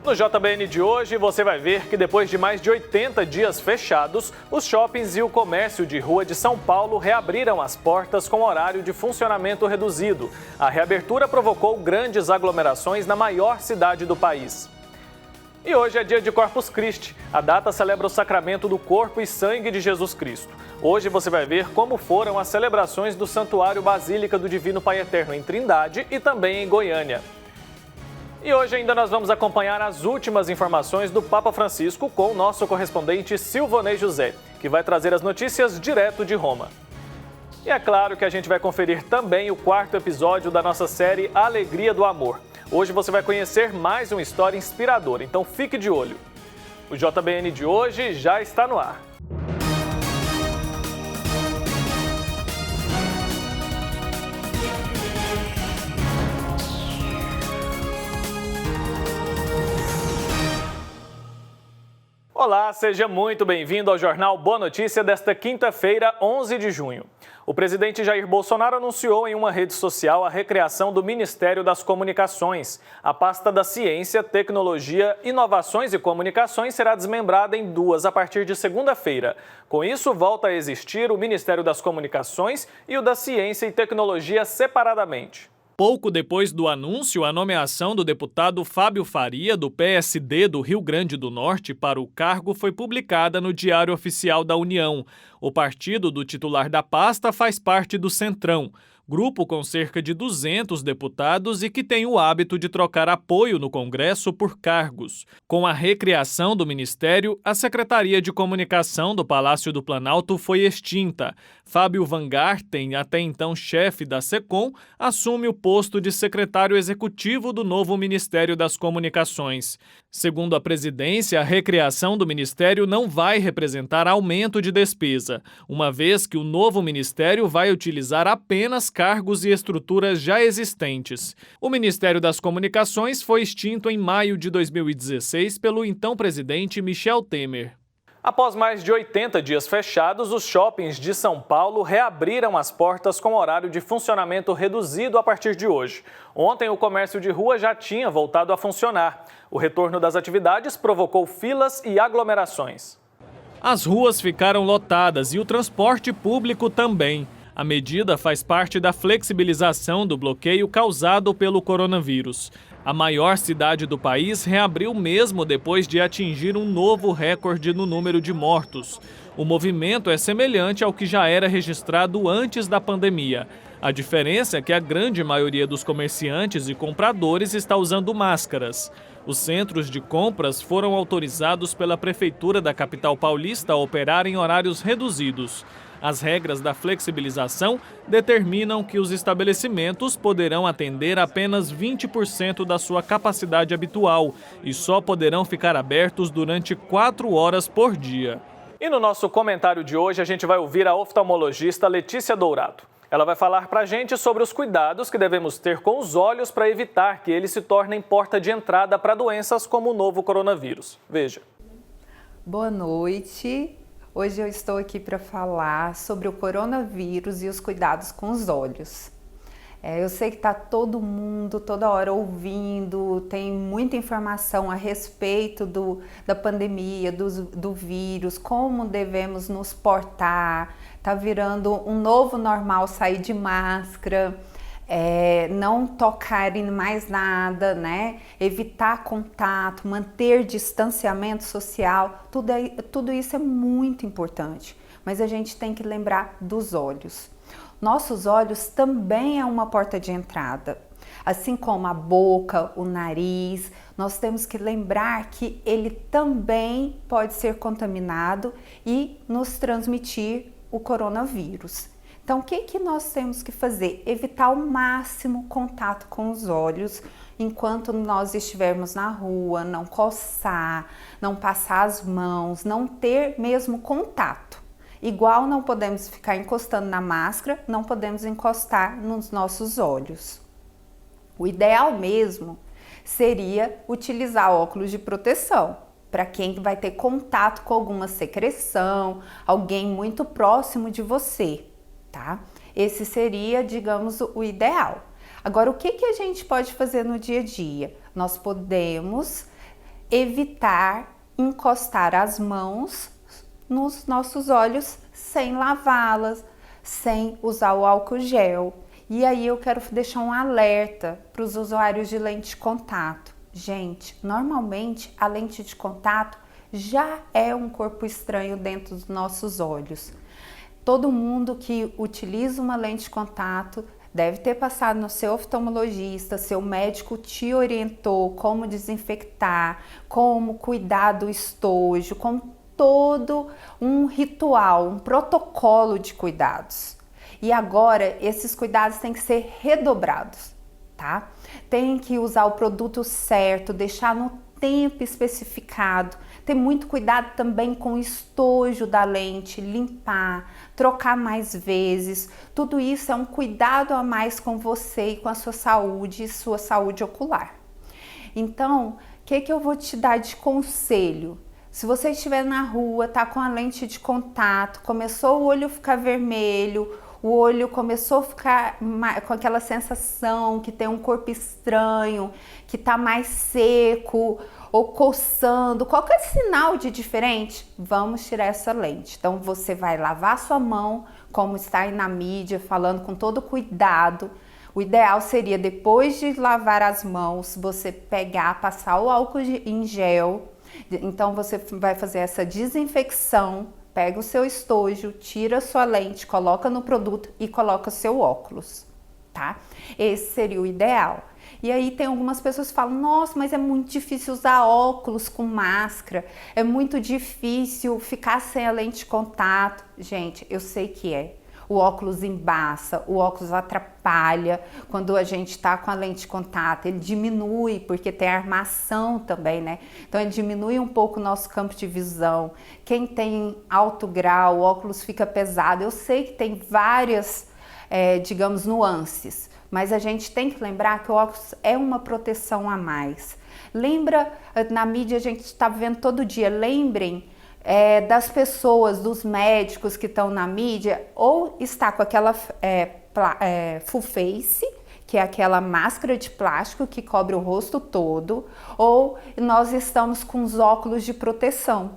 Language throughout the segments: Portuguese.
No JBN de hoje, você vai ver que depois de mais de 80 dias fechados, os shoppings e o comércio de rua de São Paulo reabriram as portas com horário de funcionamento reduzido. A reabertura provocou grandes aglomerações na maior cidade do país. E hoje é dia de Corpus Christi. A data celebra o sacramento do corpo e sangue de Jesus Cristo. Hoje você vai ver como foram as celebrações do Santuário Basílica do Divino Pai Eterno em Trindade e também em Goiânia. E hoje ainda nós vamos acompanhar as últimas informações do Papa Francisco com o nosso correspondente Silvonei José, que vai trazer as notícias direto de Roma. E é claro que a gente vai conferir também o 4º episódio da nossa série Alegria do Amor. Hoje você vai conhecer mais uma história inspiradora, então fique de olho. O JBN de hoje já está no ar. Olá, seja muito bem-vindo ao Jornal Boa Notícia desta quinta-feira, 11 de junho. O presidente Jair Bolsonaro anunciou em uma rede social a recriação do Ministério das Comunicações. A pasta da Ciência, Tecnologia, Inovações e Comunicações será desmembrada em duas a partir de segunda-feira. Com isso, volta a existir o Ministério das Comunicações e o da Ciência e Tecnologia separadamente. Pouco depois do anúncio, a nomeação do deputado Fábio Faria, do PSD do Rio Grande do Norte, para o cargo foi publicada no Diário Oficial da União. O partido do titular da pasta faz parte do Centrão, grupo com cerca de 200 deputados e que tem o hábito de trocar apoio no Congresso por cargos. Com a recriação do Ministério, a Secretaria de Comunicação do Palácio do Planalto foi extinta. Fábio Van Garten, até então chefe da SECOM, assume o posto de secretário executivo do novo Ministério das Comunicações. Segundo a presidência, a recriação do Ministério não vai representar aumento de despesa, uma vez que o novo Ministério vai utilizar apenas cargos e estruturas já existentes. O Ministério das Comunicações foi extinto em maio de 2016 pelo então presidente Michel Temer. Após mais de 80 dias fechados, os shoppings de São Paulo reabriram as portas com horário de funcionamento reduzido a partir de hoje. Ontem, o comércio de rua já tinha voltado a funcionar. O retorno das atividades provocou filas e aglomerações. As ruas ficaram lotadas e o transporte público também. A medida faz parte da flexibilização do bloqueio causado pelo coronavírus. A maior cidade do país reabriu mesmo depois de atingir um novo recorde no número de mortos. O movimento é semelhante ao que já era registrado antes da pandemia. A diferença é que a grande maioria dos comerciantes e compradores está usando máscaras. Os centros de compras foram autorizados pela Prefeitura da capital paulista a operar em horários reduzidos. As regras da flexibilização determinam que os estabelecimentos poderão atender apenas 20% da sua capacidade habitual e só poderão ficar abertos durante 4 horas por dia. E no nosso comentário de hoje a gente vai ouvir a oftalmologista Letícia Dourado. Ela vai falar para a gente sobre os cuidados que devemos ter com os olhos para evitar que eles se tornem porta de entrada para doenças como o novo coronavírus. Veja. Boa noite. Hoje eu estou aqui para falar sobre o coronavírus e os cuidados com os olhos. Eu sei que está todo mundo, toda hora ouvindo, tem muita informação a respeito da pandemia, do vírus, como devemos nos portar, está virando um novo normal sair de máscara, não tocar em mais nada, né? Evitar contato, manter distanciamento social, tudo isso é muito importante, mas a gente tem que lembrar dos olhos. Nossos olhos também é uma porta de entrada, assim como a boca, o nariz, nós temos que lembrar que ele também pode ser contaminado e nos transmitir o coronavírus. Então, o que nós temos que fazer? Evitar ao máximo contato com os olhos enquanto nós estivermos na rua, não coçar, não passar as mãos, não ter mesmo contato. Igual não podemos ficar encostando na máscara, não podemos encostar nos nossos olhos. O ideal mesmo seria utilizar óculos de proteção para quem vai ter contato com alguma secreção, alguém muito próximo de você, tá? Esse seria, digamos, o ideal. Agora, o que a gente pode fazer no dia a dia? Nós podemos evitar encostar as mãos nos nossos olhos sem lavá-las, sem usar o álcool gel. E aí eu quero deixar um alerta para os usuários de lente de contato. Gente, normalmente a lente de contato já é um corpo estranho dentro dos nossos olhos. Todo mundo que utiliza uma lente de contato deve ter passado no seu oftalmologista, seu médico te orientou como desinfectar, como cuidar do estojo, com todo um ritual, um protocolo de cuidados. E agora esses cuidados têm que ser redobrados, tá? Tem que usar o produto certo, deixar no tempo especificado, ter muito cuidado também com o estojo da lente, limpar, trocar mais vezes. Tudo isso é um cuidado a mais com você e com a sua saúde e sua saúde ocular. Então, o que eu vou te dar de conselho? Se você estiver na rua, tá com a lente de contato, começou o olho a ficar vermelho, o olho começou a ficar com aquela sensação que tem um corpo estranho, que tá mais seco ou coçando, qualquer sinal de diferente, vamos tirar essa lente. Então você vai lavar sua mão, como está aí na mídia, falando com todo cuidado. O ideal seria, depois de lavar as mãos, você pegar, passar o álcool em gel. Então você vai fazer essa desinfecção, pega o seu estojo, tira a sua lente, coloca no produto e coloca o seu óculos, tá? Esse seria o ideal. E aí tem algumas pessoas que falam, nossa, mas é muito difícil usar óculos com máscara, é muito difícil ficar sem a lente de contato. Gente, eu sei que é. O óculos embaça, o óculos atrapalha. Quando a gente está com a lente de contato, ele diminui, porque tem armação também, né? Então ele diminui um pouco o nosso campo de visão. Quem tem alto grau, o óculos fica pesado. Eu sei que tem várias, digamos, nuances, mas a gente tem que lembrar que o óculos é uma proteção a mais. Lembra, na mídia a gente está vendo todo dia, lembrem das pessoas, dos médicos que estão na mídia, ou está com aquela full face, que é aquela máscara de plástico que cobre o rosto todo, ou nós estamos com os óculos de proteção.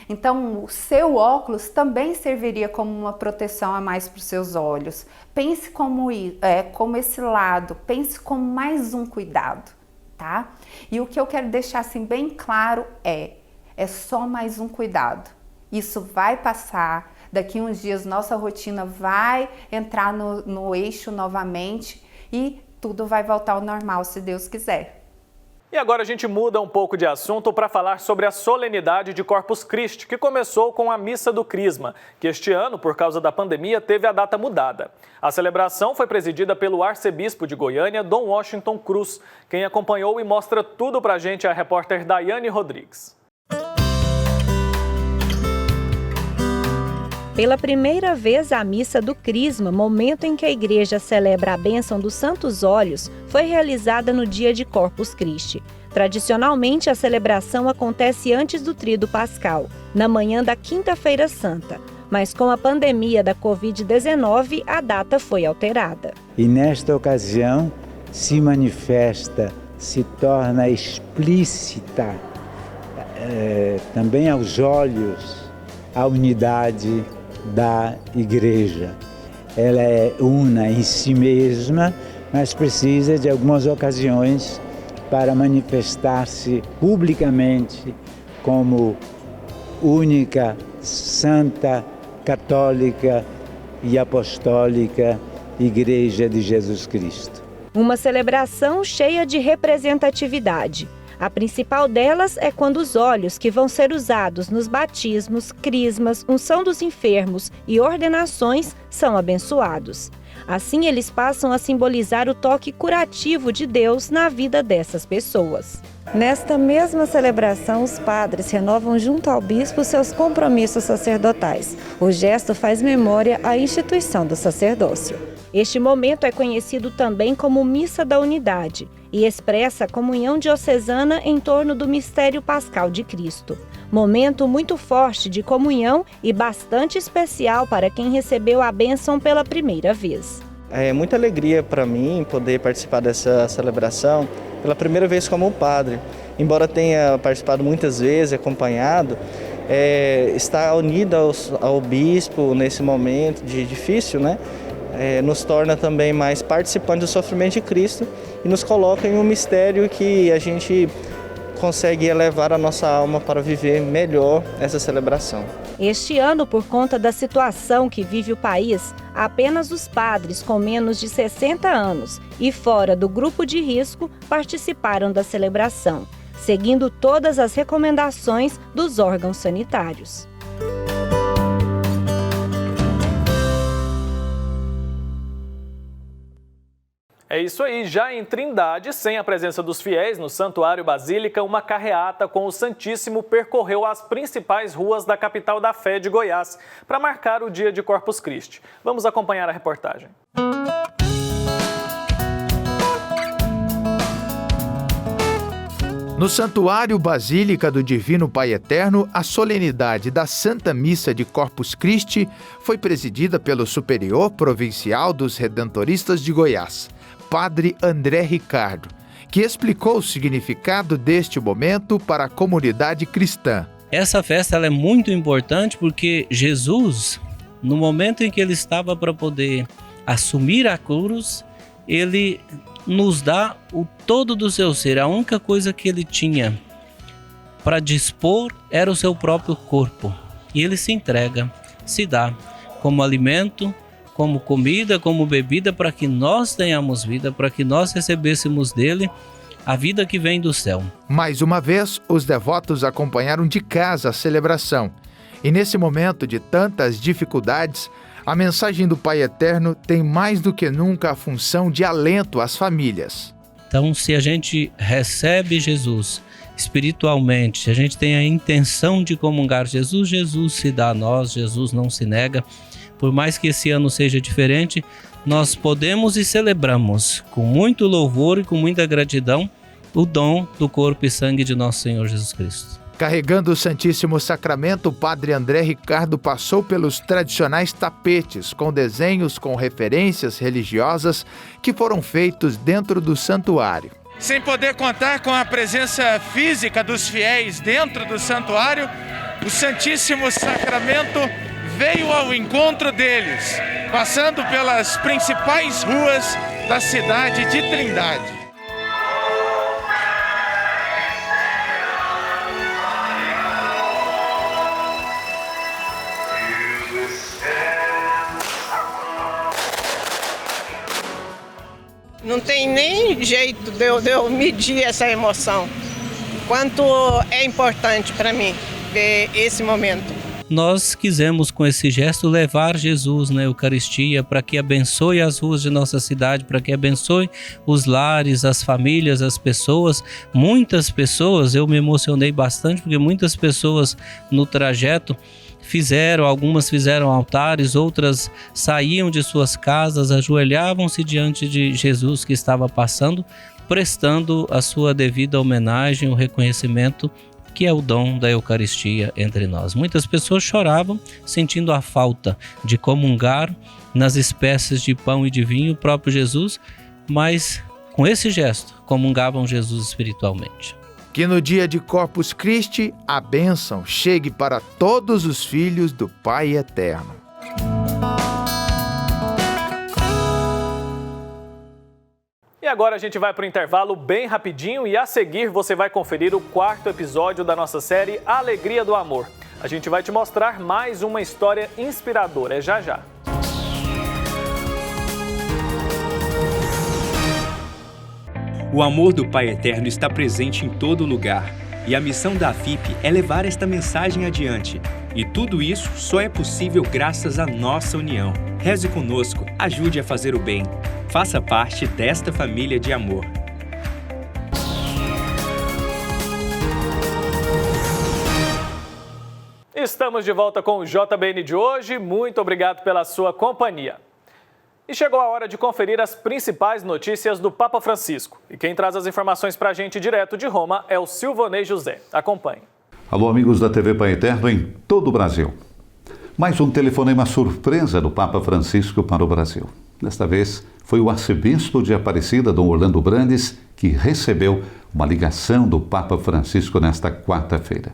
Então, o seu óculos também serviria como uma proteção a mais para os seus olhos. Pense como esse lado, pense como mais um cuidado, tá? E o que eu quero deixar assim bem claro é só mais um cuidado. Isso vai passar, daqui uns dias nossa rotina vai entrar no eixo novamente e tudo vai voltar ao normal, se Deus quiser. E agora a gente muda um pouco de assunto para falar sobre a solenidade de Corpus Christi, que começou com a Missa do Crisma, que este ano, por causa da pandemia, teve a data mudada. A celebração foi presidida pelo arcebispo de Goiânia, Dom Washington Cruz. Quem acompanhou e mostra tudo para a gente é a repórter Daiane Rodrigues. Pela primeira vez, a Missa do Crisma, momento em que a igreja celebra a bênção dos santos óleos, foi realizada no dia de Corpus Christi. Tradicionalmente, a celebração acontece antes do Tríduo Pascal, na manhã da Quinta-feira Santa. Mas com a pandemia da Covid-19, a data foi alterada. E nesta ocasião se manifesta, se torna explícita também aos olhos a unidade da igreja. Ela é una em si mesma, mas precisa de algumas ocasiões para manifestar-se publicamente como única, santa, católica e apostólica Igreja de Jesus Cristo. Uma celebração cheia de representatividade. A principal delas é quando os óleos que vão ser usados nos batismos, crismas, unção dos enfermos e ordenações são abençoados. Assim, eles passam a simbolizar o toque curativo de Deus na vida dessas pessoas. Nesta mesma celebração, os padres renovam junto ao bispo seus compromissos sacerdotais. O gesto faz memória à instituição do sacerdócio. Este momento é conhecido também como Missa da Unidade e expressa a comunhão diocesana em torno do mistério pascal de Cristo. Momento muito forte de comunhão e bastante especial para quem recebeu a bênção pela primeira vez. É muita alegria para mim poder participar dessa celebração, pela primeira vez como padre. Embora tenha participado muitas vezes, acompanhado, estar unida ao bispo nesse momento difícil, né? Nos torna também mais participantes do sofrimento de Cristo e nos coloca em um mistério que a gente consegue elevar a nossa alma para viver melhor essa celebração. Este ano, por conta da situação que vive o país, apenas os padres com menos de 60 anos e fora do grupo de risco participaram da celebração, seguindo todas as recomendações dos órgãos sanitários. É isso aí, já em Trindade, sem a presença dos fiéis no Santuário Basílica, uma carreata com o Santíssimo percorreu as principais ruas da capital da fé de Goiás para marcar o dia de Corpus Christi. Vamos acompanhar a reportagem. No Santuário Basílica do Divino Pai Eterno, a solenidade da Santa Missa de Corpus Christi foi presidida pelo Superior Provincial dos Redentoristas de Goiás, Padre André Ricardo, que explicou o significado deste momento para a comunidade cristã. Essa festa ela é muito importante porque Jesus, no momento em que ele estava para poder assumir a cruz, ele nos dá o todo do seu ser. A única coisa que ele tinha para dispor era o seu próprio corpo. E ele se entrega, se dá como alimento, como comida, como bebida, para que nós tenhamos vida, para que nós recebêssemos dele a vida que vem do céu. Mais uma vez, os devotos acompanharam de casa a celebração. E nesse momento de tantas dificuldades, a mensagem do Pai Eterno tem mais do que nunca a função de alento às famílias. Então, se a gente recebe Jesus espiritualmente, se a gente tem a intenção de comungar Jesus, Jesus se dá a nós, Jesus não se nega. Por mais que esse ano seja diferente, nós podemos e celebramos com muito louvor e com muita gratidão o dom do corpo e sangue de nosso Senhor Jesus Cristo. Carregando o Santíssimo Sacramento, o Padre André Ricardo passou pelos tradicionais tapetes com desenhos com referências religiosas que foram feitos dentro do santuário. Sem poder contar com a presença física dos fiéis dentro do santuário, o Santíssimo Sacramento veio ao encontro deles, passando pelas principais ruas da cidade de Trindade. Não tem nem jeito de eu medir essa emoção. Quanto é importante para mim ver esse momento. Nós quisemos com esse gesto levar Jesus na Eucaristia para que abençoe as ruas de nossa cidade, para que abençoe os lares, as famílias, as pessoas. Muitas pessoas, eu me emocionei bastante porque muitas pessoas no trajeto algumas fizeram altares, outras saíam de suas casas, ajoelhavam-se diante de Jesus que estava passando, prestando a sua devida homenagem, o reconhecimento que é o dom da Eucaristia entre nós. Muitas pessoas choravam, sentindo a falta de comungar nas espécies de pão e de vinho o próprio Jesus, mas com esse gesto comungavam Jesus espiritualmente. Que no dia de Corpus Christi, a bênção chegue para todos os filhos do Pai Eterno. E agora a gente vai para o intervalo bem rapidinho e a seguir você vai conferir o 4º episódio da nossa série Alegria do Amor. A gente vai te mostrar mais uma história inspiradora, é já já. O amor do Pai Eterno está presente em todo lugar e a missão da AFIP é levar esta mensagem adiante. E tudo isso só é possível graças à nossa união. Reze conosco, ajude a fazer o bem. Faça parte desta família de amor. Estamos de volta com o JBN de hoje. Muito obrigado pela sua companhia. E chegou a hora de conferir as principais notícias do Papa Francisco. E quem traz as informações para a gente direto de Roma é o Silvonei José. Acompanhe. Alô, amigos da TV Pai Eterno em todo o Brasil. Mais um telefonema surpresa do Papa Francisco para o Brasil. Desta vez, foi o arcebispo de Aparecida, Dom Orlando Brandes, que recebeu uma ligação do Papa Francisco nesta quarta-feira.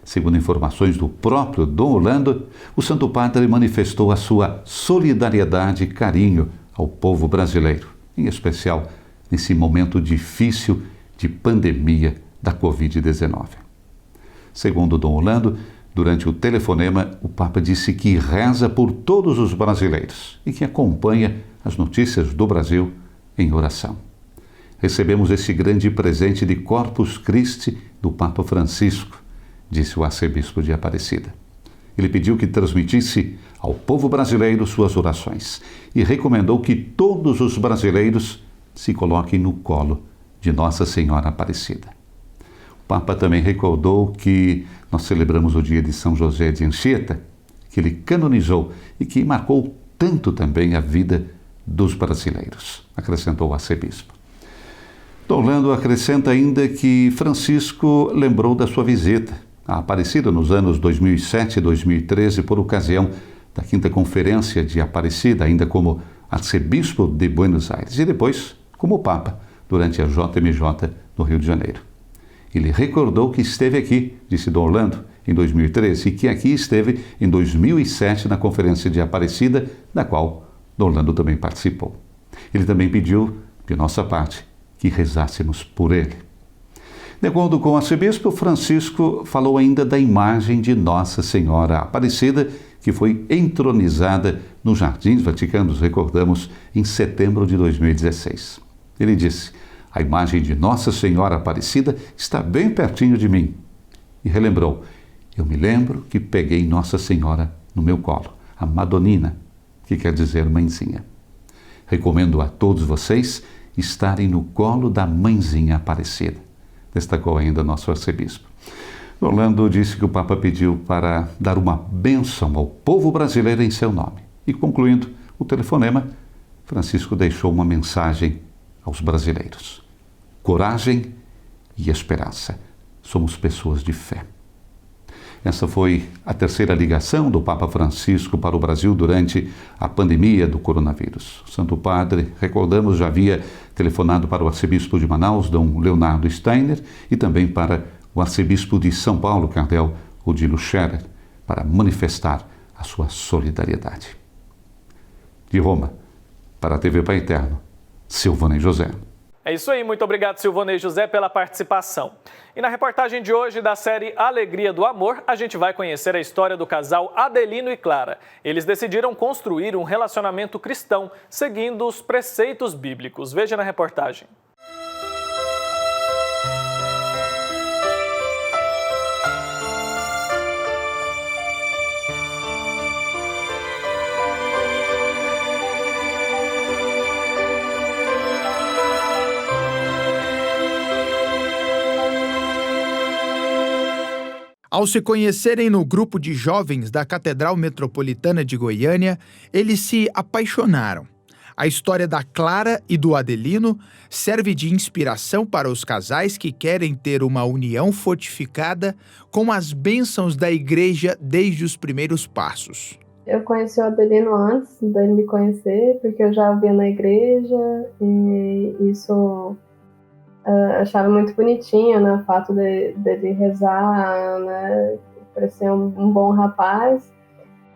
Segundo informações do próprio Dom Orlando, o Santo Padre manifestou a sua solidariedade e carinho ao povo brasileiro, em especial nesse momento difícil de pandemia da Covid-19. Segundo Dom Orlando, durante o telefonema, o Papa disse que reza por todos os brasileiros e que acompanha as notícias do Brasil em oração. Recebemos esse grande presente de Corpus Christi do Papa Francisco, disse o arcebispo de Aparecida. Ele pediu que transmitisse ao povo brasileiro suas orações e recomendou que todos os brasileiros se coloquem no colo de Nossa Senhora Aparecida. O Papa também recordou que nós celebramos o dia de São José de Anchieta, que ele canonizou e que marcou tanto também a vida dos brasileiros, acrescentou o arcebispo. Dom Orlando acrescenta ainda que Francisco lembrou da sua visita à Aparecida nos anos 2007 e 2013 por ocasião da 5ª Conferência de Aparecida, ainda como arcebispo de Buenos Aires e depois como Papa durante a JMJ no Rio de Janeiro. Ele recordou que esteve aqui, disse Dom Orlando, em 2013 e que aqui esteve em 2007 na Conferência de Aparecida, da qual Dom Orlando também participou. Ele também pediu, de nossa parte, que rezássemos por ele. De acordo com o arcebispo, Francisco falou ainda da imagem de Nossa Senhora Aparecida, que foi entronizada nos Jardins Vaticanos, recordamos, em setembro de 2016. Ele disse: a imagem de Nossa Senhora Aparecida está bem pertinho de mim. E relembrou: eu me lembro que peguei Nossa Senhora no meu colo, a Madonina, que quer dizer mãezinha. Recomendo a todos vocês estarem no colo da mãezinha Aparecida, destacou ainda nosso arcebispo. Orlando disse que o Papa pediu para dar uma bênção ao povo brasileiro em seu nome. E concluindo o telefonema, Francisco deixou uma mensagem aos brasileiros: coragem e esperança. Somos pessoas de fé. Essa foi a 3ª ligação do Papa Francisco para o Brasil durante a pandemia do coronavírus. O Santo Padre, recordamos, já havia telefonado para o arcebispo de Manaus, Dom Leonardo Steiner, e também para o arcebispo de São Paulo, Cardeal Odilo Scherer, para manifestar a sua solidariedade. De Roma, para a TV Pai Eterno, Silvanei José. É isso aí, muito obrigado, Silvanei José, pela participação. E na reportagem de hoje da série Alegria do Amor, a gente vai conhecer a história do casal Adelino e Clara. Eles decidiram construir um relacionamento cristão, seguindo os preceitos bíblicos. Veja na reportagem. Ao se conhecerem no grupo de jovens da Catedral Metropolitana de Goiânia, eles se apaixonaram. A história da Clara e do Adelino serve de inspiração para os casais que querem ter uma união fortificada com as bênçãos da igreja desde os primeiros passos. Eu conheci o Adelino antes dele me conhecer, porque eu já via na igreja e isso... achava muito bonitinho, né, o fato dele rezar, né, parecia um bom rapaz.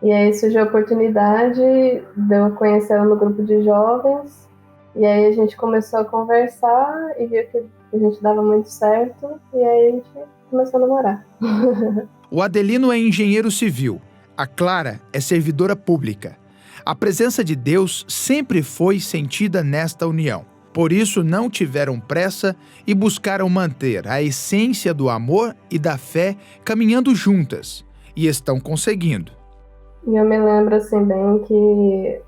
E aí surgiu a oportunidade de eu conhecê-lo no grupo de jovens, e aí a gente começou a conversar e viu que a gente dava muito certo, e aí a gente começou a namorar. O Adelino é engenheiro civil, a Clara é servidora pública. A presença de Deus sempre foi sentida nesta união. Por isso, não tiveram pressa e buscaram manter a essência do amor e da fé caminhando juntas. E estão conseguindo. E eu me lembro assim bem que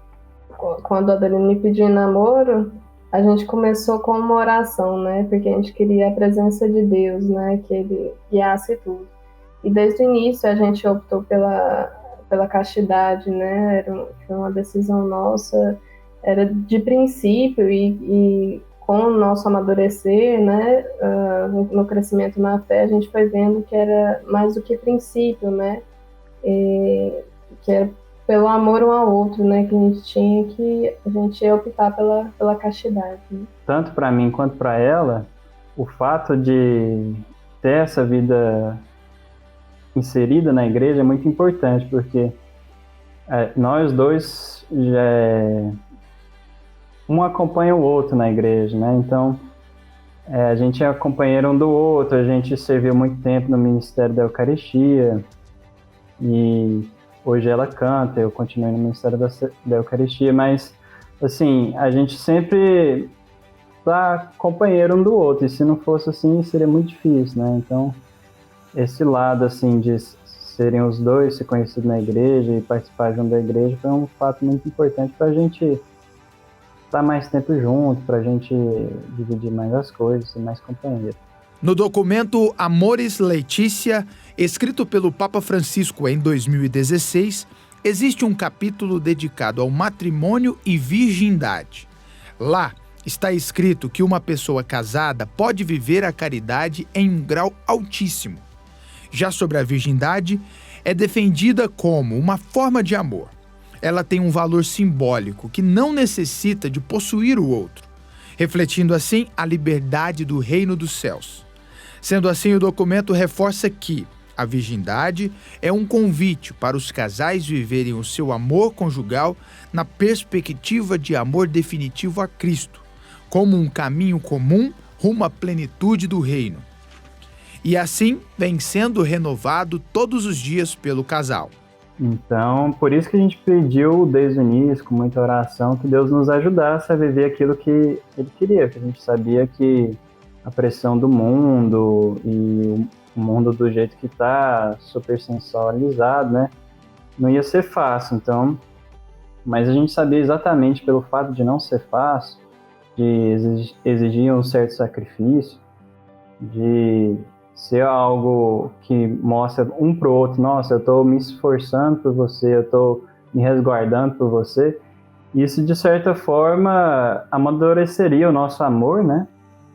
quando a Adelino me pediu namoro, a gente começou com uma oração, né? Porque a gente queria a presença de Deus, né? Que Ele guiasse tudo. E desde o início a gente optou pela castidade, né? Foi uma decisão nossa. Era de princípio e com o nosso amadurecer, né, no crescimento na fé, a gente foi vendo que era mais do que princípio, né, que era pelo amor um ao outro, né, que a gente tinha, que a gente ia optar pela castidade. Né? Tanto para mim quanto para ela, o fato de ter essa vida inserida na igreja é muito importante, porque nós dois um acompanha o outro na igreja, né? Então a gente é companheiro um do outro, a gente serviu muito tempo no Ministério da Eucaristia e hoje ela canta, eu continuo no Ministério da Eucaristia, mas assim, a gente sempre tá companheiro um do outro, e se não fosse assim seria muito difícil, né? Então esse lado assim de serem os dois, se conhecidos na igreja e participar junto da igreja foi um fato muito importante para a gente estar mais tempo junto, para a gente dividir mais as coisas, ser mais companheiro. No documento Amoris Laetitia, escrito pelo Papa Francisco em 2016, existe um capítulo dedicado ao matrimônio e virgindade. Lá está escrito que uma pessoa casada pode viver a caridade em um grau altíssimo. Já sobre a virgindade, é defendida como uma forma de amor. Ela tem um valor simbólico que não necessita de possuir o outro, refletindo assim a liberdade do reino dos céus. Sendo assim, o documento reforça que a virgindade é um convite para os casais viverem o seu amor conjugal na perspectiva de amor definitivo a Cristo, como um caminho comum rumo à plenitude do reino. E assim vem sendo renovado todos os dias pelo casal. Então, por isso que a gente pediu desde o início, com muita oração, que Deus nos ajudasse a viver aquilo que Ele queria, porque a gente sabia que a pressão do mundo e o mundo do jeito que está, super sensualizado, né, não ia ser fácil. Então, mas a gente sabia exatamente pelo fato de não ser fácil, de exigir um certo sacrifício, de ser algo que mostra um pro outro, nossa, eu estou me esforçando por você, eu estou me resguardando por você. Isso, de certa forma, amadureceria o nosso amor, né?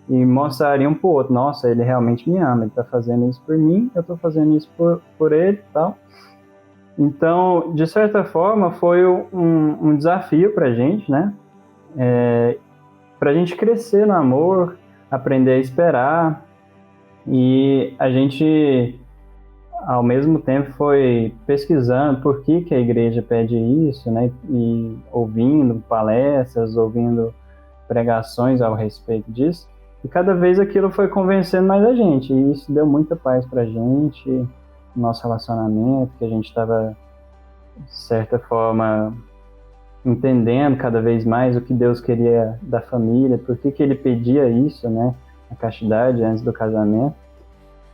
E mostraria um pro outro, nossa, ele realmente me ama, ele está fazendo isso por mim, eu estou fazendo isso por ele e tal. Então, de certa forma, foi um desafio pra gente, né? Pra gente crescer no amor, aprender a esperar. E a gente, ao mesmo tempo, foi pesquisando por que a igreja pede isso, né? E ouvindo palestras, ouvindo pregações ao respeito disso. E cada vez aquilo foi convencendo mais a gente. E isso deu muita paz pra gente, no nosso relacionamento, que a gente estava, de certa forma, entendendo cada vez mais o que Deus queria da família, por que Ele pedia isso, né? A castidade antes do casamento.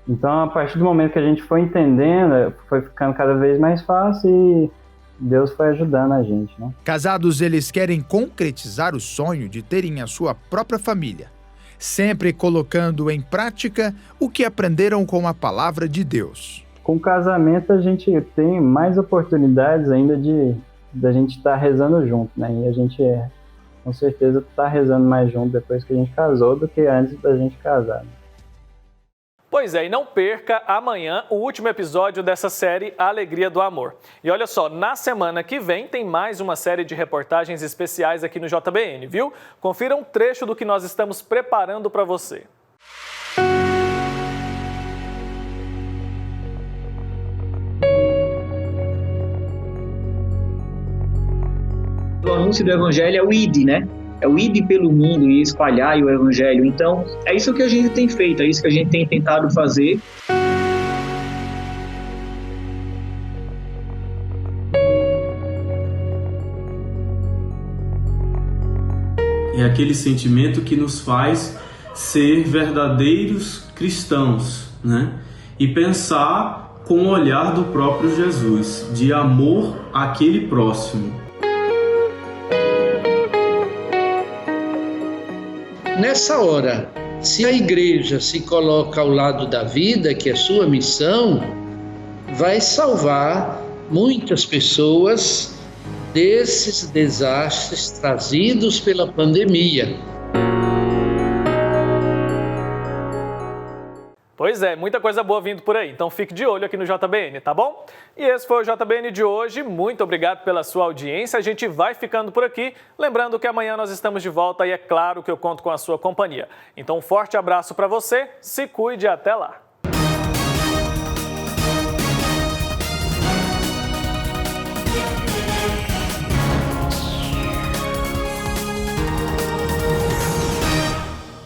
Então, a partir do momento que a gente foi entendendo, foi ficando cada vez mais fácil e Deus foi ajudando a gente, né? Casados, eles querem concretizar o sonho de terem a sua própria família, sempre colocando em prática o que aprenderam com a palavra de Deus. Com o casamento, a gente tem mais oportunidades ainda da gente estar rezando junto, né? E a gente com certeza está rezando mais junto depois que a gente casou do que antes da gente casar. Pois é, e não perca amanhã o último episódio dessa série A Alegria do Amor. E olha só, na semana que vem tem mais uma série de reportagens especiais aqui no JBN, viu? Confira um trecho do que nós estamos preparando para você. O anúncio do Evangelho é o ID, né? É o ID pelo mundo e espalhar o Evangelho. Então, é isso que a gente tem feito, é isso que a gente tem tentado fazer. É aquele sentimento que nos faz ser verdadeiros cristãos, né? E pensar com o olhar do próprio Jesus, de amor àquele próximo. Nessa hora, se a igreja se coloca ao lado da vida, que é sua missão, vai salvar muitas pessoas desses desastres trazidos pela pandemia. Pois é, muita coisa boa vindo por aí, então fique de olho aqui no JBN, tá bom? E esse foi o JBN de hoje, muito obrigado pela sua audiência, a gente vai ficando por aqui, lembrando que amanhã nós estamos de volta e é claro que eu conto com a sua companhia. Então um forte abraço para você, se cuide e até lá!